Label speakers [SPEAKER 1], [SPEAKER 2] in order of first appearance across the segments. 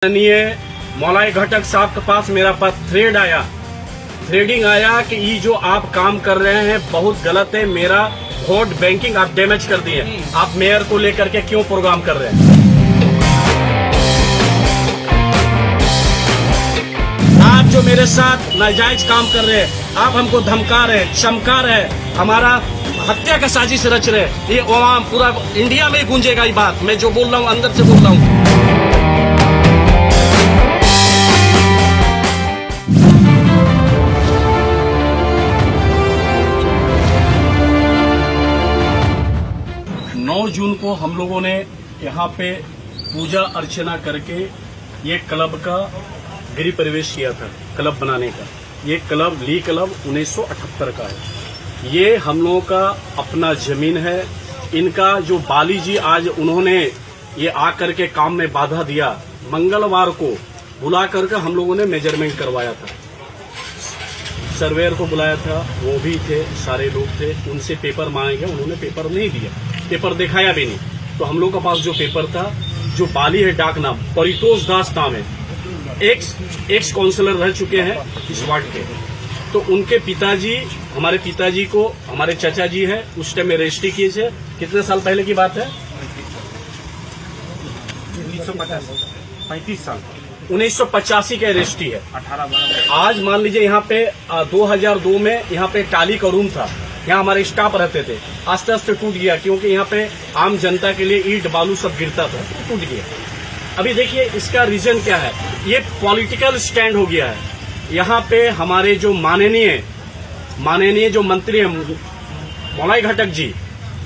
[SPEAKER 1] माननीय मौलाई घटक साहब के पास मेरा पास थ्रेडिंग आया कि ये जो आप काम कर रहे हैं बहुत गलत है। मेरा वोट बैंकिंग आप डैमेज कर दिए। आप मेयर को लेकर के क्यों प्रोग्राम कर रहे हैं? आप जो मेरे साथ नाजायज काम कर रहे हैं, आप हमको धमका रहे हैं, चमका रहे हैं, हमारा हत्या का साजिश रच रहे हैं। ये आवाम पूरा इंडिया में गूंजेगा ये बात। मैं जो बोल रहा हूँ अंदर से बोल रहा हूँ। 9 जून को हम लोगों ने यहाँ पे पूजा अर्चना करके ये क्लब का गृह प्रवेश किया था, क्लब बनाने का। ये क्लब ली क्लब 1978 का है। ये हम लोगों का अपना जमीन है। इनका जो बाली जी आज उन्होंने ये आकर के काम में बाधा दिया। मंगलवार को बुला करके हम लोगों ने मेजरमेंट करवाया था, सर्वेयर को बुलाया था, वो भी थे, सारे लोग थे। उनसे पेपर मांगे गए, उन्होंने पेपर नहीं दिया, पेपर दिखाया भी नहीं। तो हम लोग के पास जो पेपर था, जो बाली है, डाक नाम परितोष दास नाम है, एक्स काउंसलर रह चुके हैं इस वार्ड के। तो उनके पिताजी, हमारे पिताजी को हमारे चाचा जी है, उस टाइम में रजिस्ट्री किए थे। कितने साल पहले की बात है?
[SPEAKER 2] 35 साल
[SPEAKER 1] 1985 का रजिस्ट्री है।
[SPEAKER 2] 18
[SPEAKER 1] आज मान लीजिए यहाँ पे 2002 में यहाँ पे टाली का रूम था, यहाँ हमारे स्टाफ रहते थे। आस्ते आस्ते टूट गया क्योंकि यहाँ पे आम जनता के लिए ईंट बालू सब गिरता था, टूट गया। अभी देखिए इसका रीजन क्या है, ये पॉलिटिकल स्टैंड हो गया है। यहाँ पे हमारे जो माननीय जो मंत्री हैं मौलाई घटक जी,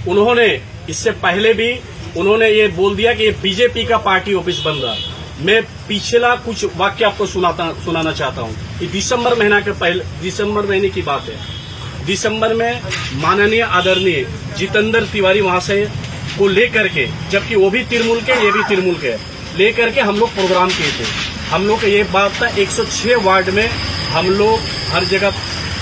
[SPEAKER 1] उन्होंने इससे पहले भी उन्होंने ये बोल दिया कि ये बीजेपी का पार्टी ऑफिस बन रहा। मैं पिछला कुछ वाक्य आपको सुनाना चाहता हूँ। ये दिसंबर महीने की बात है। दिसंबर में माननीय आदरणीय जितेंद्र तिवारी महाशय को लेकर के, जबकि वो भी तृणमूल के, ये भी तृणमूल के, लेकर के हम लोग प्रोग्राम किए थे। हम लोग का ये बात था 106 वार्ड में हम लोग हर जगह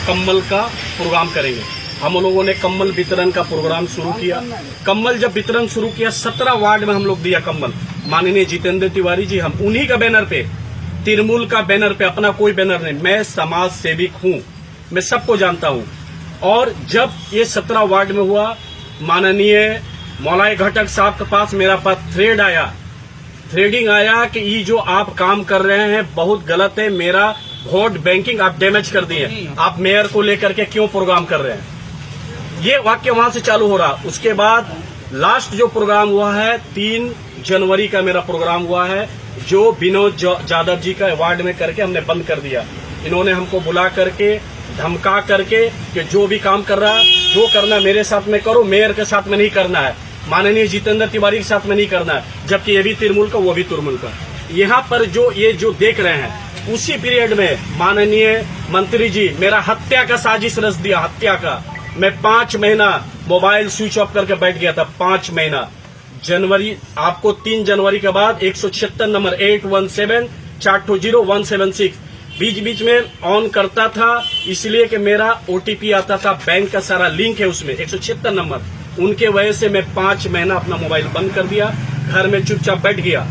[SPEAKER 1] कम्बल का प्रोग्राम करेंगे। हम लोगों ने कम्बल वितरण का प्रोग्राम शुरू किया। कम्बल जब वितरण शुरू किया 17 वार्ड में हम लोग दिया कम्बल। माननीय जितेंद्र तिवारी जी, हम उन्हीं का बैनर पे, तृणमूल का बैनर पे, अपना कोई बैनर नहीं। मैं समाज सेविक हूँ, मैं सबको जानता हूँ। और जब ये 17 वार्ड में हुआ, माननीय मौलाई घटक साहब के पास मेरा पास थ्रेडिंग आया कि ये जो आप काम कर रहे हैं बहुत गलत है। मेरा वोट बैंकिंग आप डैमेज कर दिए। आप मेयर को लेकर के क्यों प्रोग्राम कर रहे हैं? ये वाक्य वहां से चालू हो रहा। उसके बाद लास्ट जो प्रोग्राम हुआ है 3 जनवरी का मेरा प्रोग्राम हुआ है, जो विनोद जाधव जी का वार्ड में करके हमने बंद कर दिया। इन्होंने हमको बुला करके धमका करके कि जो भी काम कर रहा है, जो करना मेरे साथ में करो, मेयर के साथ में नहीं करना है, माननीय जितेंद्र तिवारी के साथ में नहीं करना है। जबकि ये भी तृणमूल का, वो भी तृणमूल का। यहाँ पर जो देख रहे हैं, उसी पीरियड में माननीय मंत्री जी मेरा हत्या का साजिश रच दिया, हत्या का। मैं 5 महीना मोबाइल स्विच ऑफ करके बैठ गया था, 5 महीना। जनवरी, आपको 3 जनवरी के बाद 176 नंबर 8174200176 बीच में ऑन करता था, इसलिए कि मेरा ओटीपी आता था, बैंक का सारा लिंक है उसमें, 176 नंबर। उनके वजह से मैं 5 महीना अपना मोबाइल बंद कर दिया, घर में चुपचाप बैठ गया,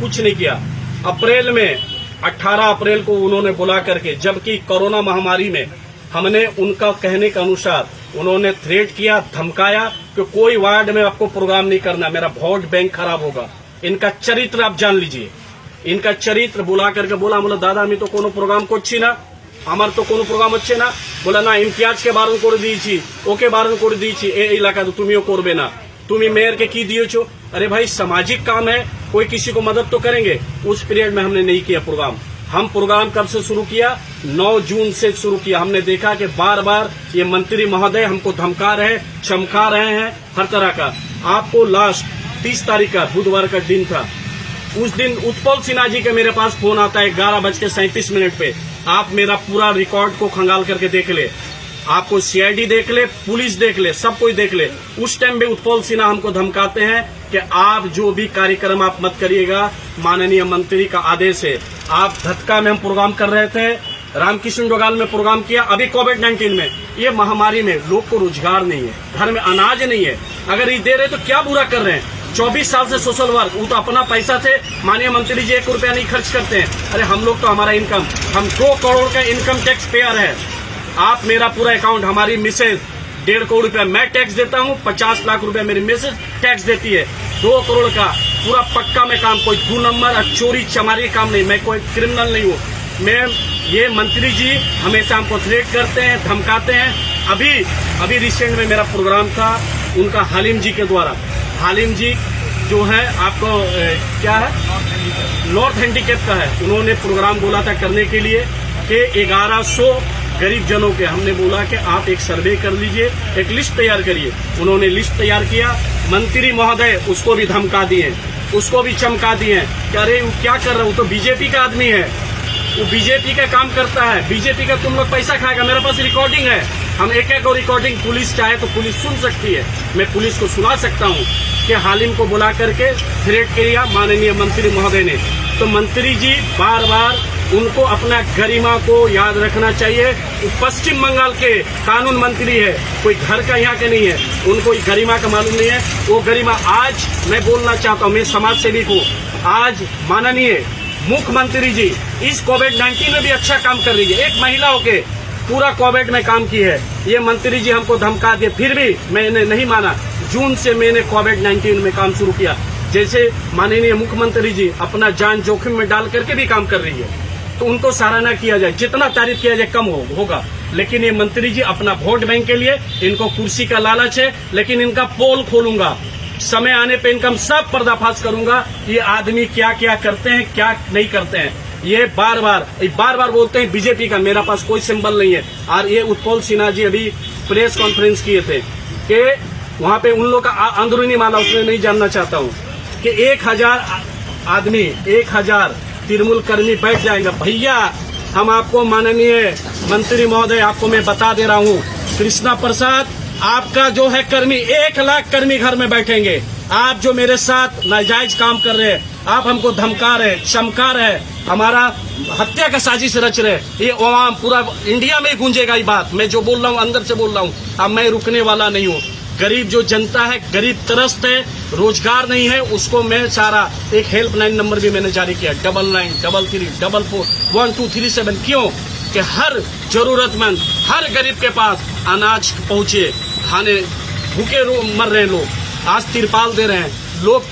[SPEAKER 1] कुछ नहीं किया। अप्रैल में 18 अप्रैल को उन्होंने बुला करके, जबकि कोरोना महामारी में हमने उनका कहने के अनुसार उन्होंने थ्रेट किया, धमकाया कि कोई वार्ड में आपको प्रोग्राम नहीं करना, मेरा वोट बैंक खराब होगा। इनका चरित्र आप जान लीजिए। इनका चरित्र बुला करके बोला दादा আমি তো কোনো প্রোগ্রাম করছি না, আমার তো কোনো প্রোগ্রাম হচ্ছে না। বলে না, ইমতিয়াজকে বারণ করে দিয়েছি, ওকে বারণ করে দিয়েছি, এই এলাকা তো তুমিও করবে না, তুমি মেয়রকে কি দিয়েছো। अरे भाई सामाजिक काम है, कोई किसी को मदद तो करेंगे। उस पीरियड में हमने नहीं किया प्रोग्राम। हम प्रोग्राम कब से शुरू किया? 9 जून से शुरू किया। हमने देखा कि बार बार ये मंत्री महोदय हमको धमका रहे, चमका रहे हैं, हर तरह का। आपको लास्ट 30 तारीख का बुधवार का दिन था, उस दिन उत्पल सिन्हा जी के मेरे पास फोन आता है 11:37 पे। आप मेरा पूरा रिकॉर्ड को खंगाल करके देख ले, आपको सीआईडी देख ले, पुलिस देख ले, सब कोई देख ले। उस टाइम में उत्पल सिन्हा हमको धमकाते हैं कि आप जो भी कार्यक्रम आप मत करिएगा, माननीय मंत्री का आदेश है। आप धक्का में हम प्रोग्राम कर रहे थे, रामकृष्ण डोगाल में प्रोग्राम किया। अभी कोविड-19 में, ये महामारी में लोग को रोजगार नहीं है, घर में अनाज नहीं है। अगर ये दे रहे तो क्या बुरा कर रहे हैं? 24 साल से सोशल वर्क, वो तो अपना पैसा से माननीय मंत्री जी 1 रुपया नहीं खर्च करते हैं। अरे हम लोग तो हमारा इनकम, हम 2 करोड़ का इनकम टैक्स पेयर है। आप मेरा पूरा अकाउंट, हमारी मिसेज 1.5 करोड़ रुपया मैं टैक्स देता हूँ, 50 लाख रुपया मेरी मिसेज टैक्स देती है। 2 करोड़ का पूरा पक्का में काम, कोई 2 नंबर और चोरी चमारी काम नहीं, मैं कोई क्रिमिनल नहीं हूँ। मैं ये मंत्री जी हमेशा हमको थ्रेट करते हैं, धमकाते हैं। अभी रिसेंट में मेरा प्रोग्राम था उनका हालिम जी के द्वारा। हालिम जी जो है आपको क्या है, नॉर्थ हैंडीकैप का है। उन्होंने प्रोग्राम बोला था करने के लिए कि 1100 गरीब जनों के, हमने बोला कि आप एक सर्वे कर लीजिए, एक लिस्ट तैयार करिए। उन्होंने लिस्ट तैयार किया। मंत्री महोदय उसको भी धमका दिए, उसको भी चमका दिए कि अरे वो क्या कर रहा है, वो तो बीजेपी का आदमी है, वो बीजेपी का काम करता है, बीजेपी का तुम लोग पैसा खाएगा। मेरे पास रिकॉर्डिंग है, हम एक एक रिकॉर्डिंग पुलिस चाहे तो पुलिस सुन सकती है, मैं पुलिस को सुना सकता हूँ कि हालिम को बुला करके थ्रेट किया माननीय मंत्री महोदय ने। तो मंत्री जी बार बार उनको अपना गरिमा को याद रखना चाहिए। वो पश्चिम बंगाल के कानून मंत्री है, कोई घर का यहाँ के नहीं है, उनको गरिमा का मालूम नहीं है। वो गरिमा आज मैं बोलना चाहता हूँ, मैं समाज सेवी हूँ, आज माननीय मुख्यमंत्री जी इस कोविड-19 में भी अच्छा काम कर रही है। एक महिला होके पूरा कोविड में काम की है। ये मंत्री जी हमको धमका दिए, फिर भी मैंने नहीं माना। जून से मैंने कोविड-19 में काम शुरू किया। जैसे माननीय मुख्यमंत्री जी अपना जान जोखिम में डाल करके भी काम कर रही है, तो उनको सराहना किया जाए, जितना तारीफ किया जाए कम होगा। लेकिन ये मंत्री जी अपना वोट बैंक के लिए, इनको कुर्सी का लालच है, लेकिन इनका पोल खोलूंगा, समय आने पे इनका सब पर्दाफाश करूंगा। ये आदमी क्या क्या करते हैं, क्या नहीं करते हैं। ये बार बार बोलते हैं बीजेपी का, मेरा पास कोई सिंबल नहीं है। और ये उत्पल सिन्हा जी अभी प्रेस कॉन्फ्रेंस किए थे कि वहां पे उन लोग का अंदरूनी मामला, उसमें नहीं जानना चाहता हूँ कि 1000 आदमी, 1000 तृणमूल कर्मी बैठ जाएगा। भैया हम आपको माननीय मंत्री महोदय, आपको मैं बता दे रहा हूँ, कृष्णा प्रसाद आपका जो है कर्मी, 1 लाख कर्मी घर में बैठेंगे। आप जो मेरे साथ नाजायज काम कर रहे हैं, आप हमको धमका रहे, चमका रहे, हमारा हत्या का साजिश रच रहे, ये अवाम पूरा इंडिया में गूंजेगा ये बात। मैं जो बोल रहा हूँ अंदर से बोल रहा हूँ, अब मैं रुकने वाला नहीं हूँ। गरीब जो जनता है, गरीब त्रस्त है, रोजगार नहीं है, उसको मैं सारा एक हेल्पलाइन नंबर भी मैंने जारी किया, 9933441237। क्यों कि हर जरूरतमंद, हर गरीब के पास अनाज पहुंचे, खाने, भूखे मर रहे हैं लोग, आज तिरपाल दे रहे हैं, लोग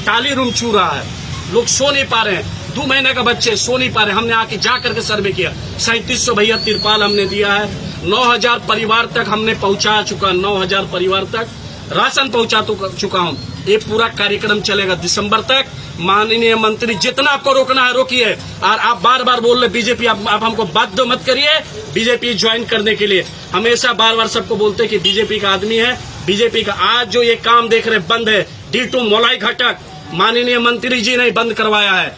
[SPEAKER 1] टाली रूम छू रहा है, लोग सो नहीं पा रहे हैं, 2 महीने का बच्चे सो नहीं पा रहे। हमने आके जा करके सर्वे किया, 3700 भैया तिरपाल हमने दिया है। 9000 परिवार तक हमने पहुंचा चुका, 9000 परिवार तक राशन पहुंचा चुका हूं। ये पूरा कार्यक्रम चलेगा दिसंबर तक। माननीय मंत्री जितना आपको रोकना है रोकिए। और आप बार बार बोल रहे बीजेपी, आप हमको बाध्य मत करिए बीजेपी ज्वाइन करने के लिए। हमेशा बार बार सबको बोलते कि बीजेपी का आदमी है, बीजेपी का। आज जो ये काम देख रहे बंद है, D2 मोलाई घटक माननीय मंत्री जी ने बंद करवाया है।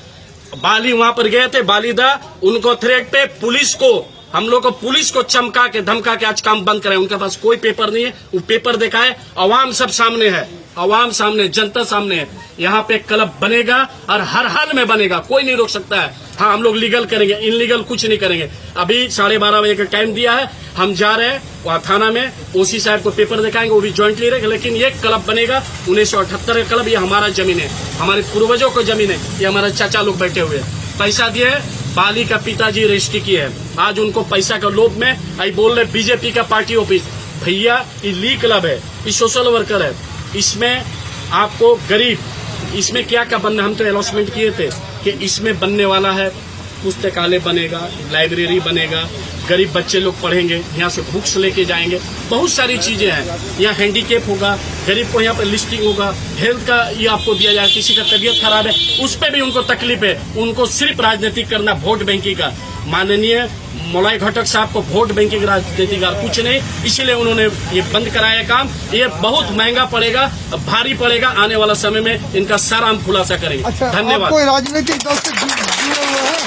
[SPEAKER 1] बाली वहां पर गए थे, बालीदा, उनको थ्रेट पे पुलिस को, हम लोग को पुलिस को चमका के धमका के आज काम बंद कराए। उनके पास कोई पेपर नहीं है, वो पेपर दिखाए, अवाम सब सामने है, अवाम सामने, जनता सामने है। यहाँ पे क्लब बनेगा और हर हाल में बनेगा, कोई नहीं रोक सकता है। हाँ, हम लोग लीगल करेंगे, इनलीगल कुछ नहीं करेंगे। अभी 12:30 बजे का टाइम दिया है, हम जा रहे हैं वहाँ थाना में, ओसी साहब को पेपर दिखाएंगे, वो भी ज्वाइंटली रहेगा। लेकिन ये क्लब बनेगा 1978 का क्लब, ये हमारा जमीन है, हमारे पूर्वजों को जमीन है, ये हमारे चाचा लोग बैठे हुए हैं, पैसा दिए, बाली का पिताजी रजिस्ट्री किए हैं। आज उनको पैसा का लोभ में आई बोल रहे बीजेपी का पार्टी ऑफिस। भैया ये ली क्लब है, ये सोशल वर्कर है, इसमें आपको गरीब, इसमें क्या क्या बनना, हम तो अलॉटमेंट किए थे कि इसमें बनने वाला है, पुस्तकालय बनेगा, लाइब्रेरी बनेगा, गरीब बच्चे लोग पढ़ेंगे, यहाँ से बुक्स लेके जाएंगे, बहुत सारी चीजें हैं। यहाँ हैंडीकेप होगा, गरीब को यहाँ पर लिस्टिंग होगा, हेल्थ का ये आपको दिया जाएगा, किसी का तबीयत खराब है उस पर भी उनको तकलीफ है, उनको सिर्फ राजनीतिक करना, वोट बैंकिंग का। माननीय मोलाई घटक साहब को वोट बैंकिंग राजनीति का कुछ नहीं, इसलिए उन्होंने ये बंद कराया काम। ये बहुत महंगा पड़ेगा, भारी पड़ेगा, आने वाला समय में इनका सारा हम खुलासा करेंगे।
[SPEAKER 2] अच्छा,
[SPEAKER 1] धन्यवाद।
[SPEAKER 2] कोई राजनीतिक दल से जुड़े हुए हैं?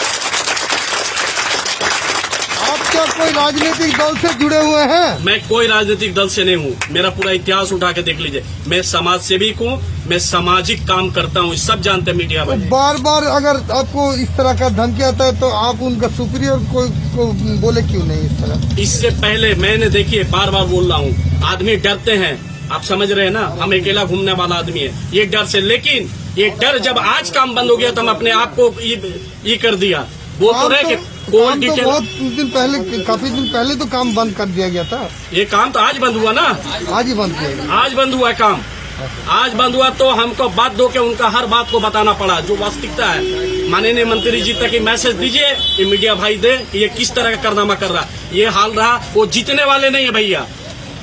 [SPEAKER 2] आप क्या कोई राजनीतिक दल से जुड़े हुए हैं?
[SPEAKER 1] मैं कोई राजनीतिक दल से नहीं हूँ, मेरा पूरा इतिहास उठा के देख लीजिए। मैं समाज सेविक हूँ, मैं सामाजिक काम करता हूँ, सब जानते हैं मीडिया में।
[SPEAKER 2] बार बार अगर आपको इस तरह का धमकी आता है तो आप उनका सुपीरियर को बोले क्यों नहीं इस तरह?
[SPEAKER 1] इससे पहले मैंने, देखिए बार बार बोल रहा हूँ, आदमी डरते हैं, आप समझ रहे हैं ना, हम अकेला घूमने वाला आदमी है, ये डर से। लेकिन ये डर जब आज काम बंद हो गया तो हम अपने आप को ये कर दिया, वो तो रहे कि कोल
[SPEAKER 2] काम तो
[SPEAKER 1] डिटेल।
[SPEAKER 2] बहुत दिन पहले, काफी दिन पहले तो काम बंद कर दिया गया था।
[SPEAKER 1] ये काम तो आज बंद हुआ ना,
[SPEAKER 2] आज ही बंद किया गया।
[SPEAKER 1] आज बंद हुआ है काम, आज बंद हुआ तो हमको बात दो के उनका हर बात को बताना पड़ा जो वास्तविकता है। माननीय मंत्री जी तक मैसेज दीजिए, ये मीडिया भाई दे कि ये किस तरह का कारनामा कर रहा, ये हाल रहा। वो जीतने वाले नहीं है भैया,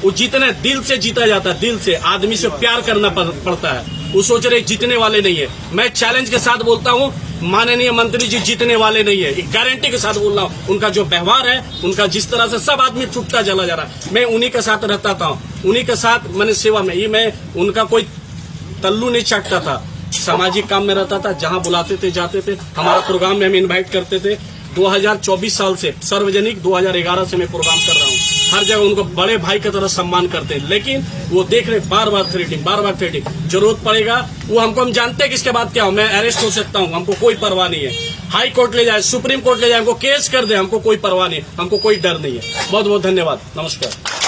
[SPEAKER 1] वो जीतने दिल से जीता जाता है, दिल से आदमी से प्यार करना पड़ता है। वो सोच रहे जीतने वाले नहीं है। मैं चैलेंज के साथ बोलता हूँ, माननीय मंत्री जी जीतने वाले नहीं है, एक गारंटी के साथ बोल रहा हूँ। उनका जो व्यवहार है, उनका जिस तरह से सब आदमी छूटता चला जा रहा है, मैं उन्हीं के साथ रहता था, उन्हीं के साथ मैंने सेवा में, ये मैं उनका कोई तल्लू नहीं चाटता था, सामाजिक काम में रहता था। जहाँ बुलाते थे जाते थे, हमारा प्रोग्राम में हम इन्वाइट करते थे। 2024 साल से सार्वजनिक 2011 से मैं प्रोग्राम कर रहा हूँ, हर जगह उनको बड़े भाई की तरह सम्मान करते हैं। लेकिन वो देख रहे बार बार थ्रेटिंग, जरूरत पड़ेगा वो हमको, हम जानते हैं कि इसके बाद क्या हो, मैं अरेस्ट हो सकता हूँ, हमको कोई परवाह नहीं है। हाई कोर्ट ले जाए, सुप्रीम कोर्ट ले जाए, हमको केस कर दे, हमको कोई परवाह नहीं, हमको कोई डर नहीं है। बहुत बहुत धन्यवाद, नमस्कार।